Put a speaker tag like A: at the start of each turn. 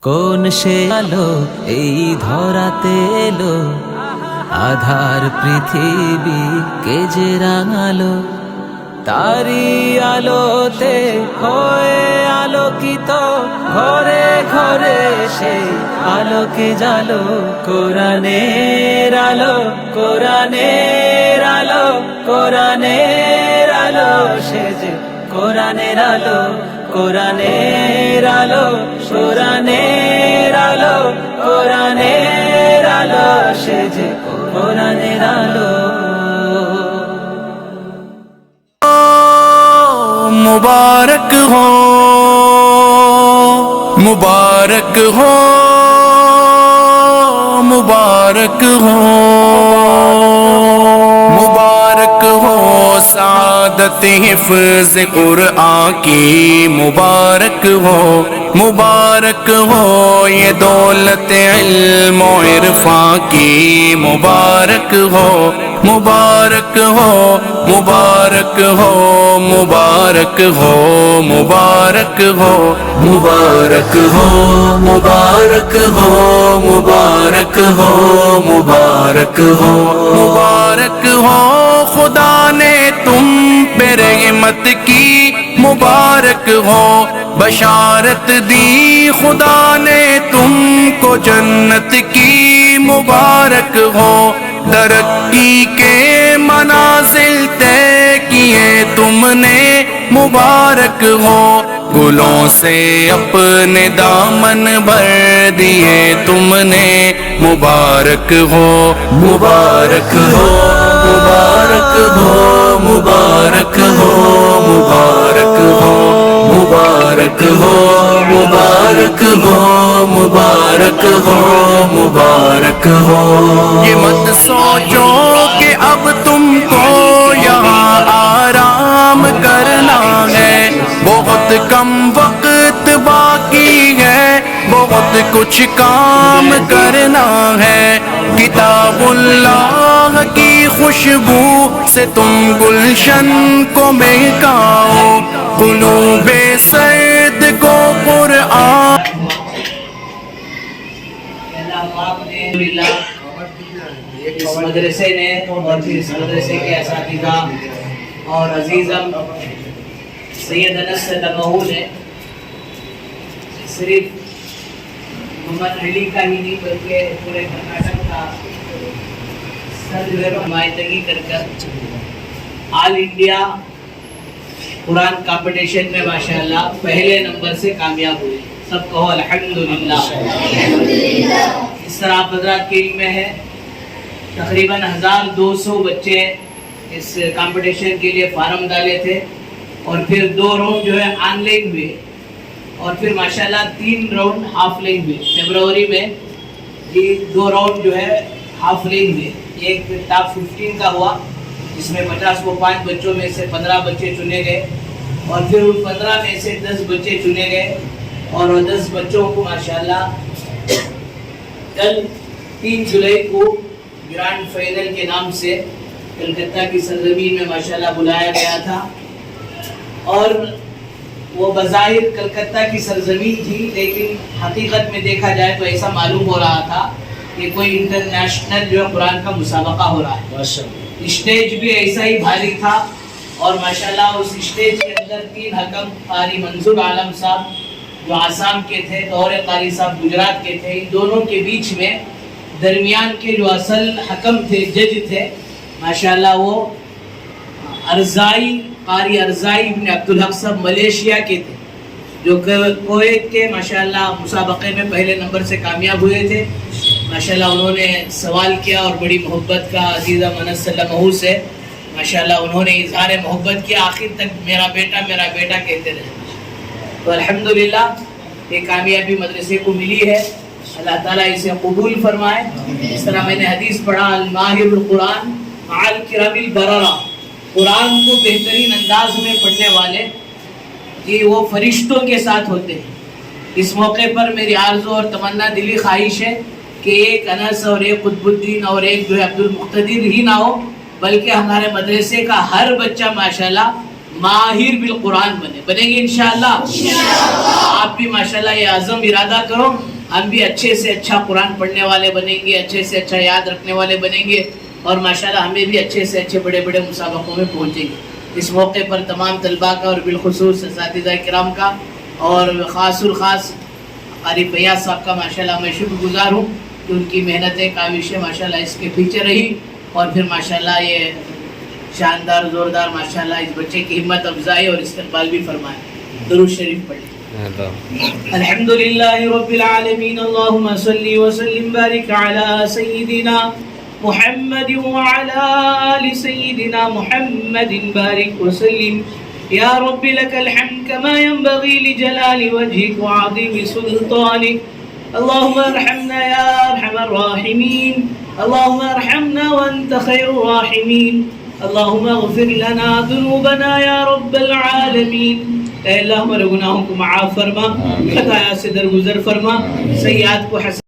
A: কোন সে আলো এই ধরাতে এলো, আধার পৃথিবী কে যে রাঙালো, তারি আলোতে হয়ে আলোকিত, ঘরে ঘরে সে আলোকে জালো। কোরআনের আলো, কোরআনের আলো, কোরআনের আলো, সে যে কোরআনের আলো, কোরআনের আলো, কোরআনের আলো, কোরআনের আলো, সে যে কোরআনের আলো।
B: मुबारक हो, मुबारक हो, मुबारक हो, मुबारक हो सादत हिफ्ज़ क़ुरआन की, मुबारक हो, मुबारक हो ये दौलत इल्म और इरफान की, मुबारक हो, मुबारक हो, मुबारक हो, मुबारक हो, मुबारक हो, मुबारक हो, मुबारक हो, मुबारक हो, मुबारक हो, मुबारक हो खुदा ने तुम पे रहमत की, मुबारक हो बशारत दी खुदा ने तुमको जन्नत की, मुबारक हो तरक्की के मनाजिल तय किए तुमने, मुबारक हो गुलों से अपने दामन भर दिए तुमने, मुबारक हो, मुबारक हो, मुबारक हो, मुबारक हो, मुबारक हो, मुबारक हो, मुबारक हो, मुबारक हो, मुबारक हो। ये मत सोचो कि अब तुमको यहाँ आराम करना है, बहुत कम वक्त बाकी है, बहुत कुछ काम करना है, किताबुल्लाह की खुशबू से तुम गुलशन को महकाओ, कुलूबे सैद को कुरआन।
C: इस मदरसे ने और फिर इस मदरसे के असातिज़ा और अजीज़म सैयद अनस दमहू ने सिर्फ मोहम्मद का ही नहीं बल्कि पूरे कर्नाटक का नुमाइंदगी कर ऑल इंडिया कुरान कंपटीशन में माशाअल्लाह पहले नंबर से कामयाब हुए। सब कहो अल्हम्दुलिल्लाह। इस तरह आप हज़रात के इल्म में है तकरीबन 1200 बच्चे इस कंपटीशन के लिए फार्म डाले थे और फिर 2 राउंड जो है ऑनलाइन हुए और फिर माशाल्लाह 3 राउंड हाफ लाइन हुए। फरवरी में ये 2 राउंड जो है हाफ लाइन हुए। एक टॉप 15 का हुआ जिसमें 50 को 5 बच्चों में से 15 बच्चे चुने गए और फिर उन 15 में से 10 बच्चे चुने गए और 10 बच्चों को माशाल्लाह कल 3 जुलाई को ग्रैंड फाइनल के नाम से कलकत्ता की सरजमीन में माशाल्लाह बुलाया गया था और वो बज़ाहिर कलकत्ता की सरजमीन थी लेकिन हकीकत में देखा जाए तो ऐसा मालूम हो रहा था कि कोई इंटरनेशनल जो है कुरान का मुसाबका हो रहा है। स्टेज भी ऐसा ही भारी था और माशाल्लाह उस स्टेज के अंदर 3 हकम कारी मंजूर आलम साहब जो आसाम के थे, दौरे कारी साहब गुजरात के थे, इन दोनों के बीच में दरमियान के जो असल हकम थे, जज थे माशाल्लाह वो कारी अरजाई इब्न अब्दुल हक साहब मलेशिया के थे जो कोवैत के माशाल्लाह मुसाबके में पहले नंबर से कामयाब हुए थे। माशाल्लाह उन्होंने सवाल किया और बड़ी मोहब्बत का अजीज़ा मनस सल्लमहू से माशाल्लाह उन्होंने इजहार मोहब्बत किया, आखिर तक मेरा बेटा कहते रहे। तो अल्हम्दुलिल्लाह ये कामयाबी मदरसे को मिली है, अल्लाह ताला इसे कबूल फरमाए। इस तरह मैंने हदीस पढ़ा अल-माहिरुल कुरान मअल किरामिल बररा, कुरान को बेहतरीन अंदाज में पढ़ने वाले कि वो फरिश्तों के साथ होते हैं। इस मौके पर मेरी आरज़ू और तमन्ना दिली ख्वाहिश है कि एक अनस और एक कुतुबुद्दीन और एक जो है अब्दुल मुक्तदिर ही ना हो बल्कि हमारे मदरसे का हर बच्चा माशाल्लाह ماہر بالقرآن بنیں گے انشاءاللہ. آپ بھی ماشاءاللہ یہ عزم ارادہ کرو، ہم بھی اچھے سے اچھا قرآن پڑھنے والے بنیں گے، اچھے سے اچھا یاد رکھنے والے بنیں گے، اور ماشاءاللہ ہمیں بھی اچھے سے اچھے بڑے بڑے مسابقوں میں پہنچیں گے. اس موقع پر تمام طلباء کا اور بالخصوص اساتذہ کرام کا اور خاص الخاص قاری فیاض صاحب کا ماشاءاللہ میں شکر گزار ہوں کہ ان کی محنتیں کاوشیں ماشاءاللہ اس کے پیچھے رہی، اور پھر ماشاءاللہ یہ شاندار زوردار ماشاءاللہ اس بچے کی ہمت افزائی اور استقبال بھی فرمائے. درود شریف پڑھیں. الحمدللہ رب العالمین، اللہم صلی وسلم بارک علی سیدنا محمد وعلى آل سيدنا محمد بارك وسلم. يا رب لك الحمد كما ينبغي لجلال وجهك وعظيم سلطانك. اللهم ارحمنا يا أرحم الراحمين، اللهم ارحمنا وأنت خير الراحمين. اللهم اغفر لنا ذنوبنا يا رب العالمين. اے اللہ ہمارے گناہوں کو معاف فرما، خطایا سے درگزر فرما، سیئات کو حسن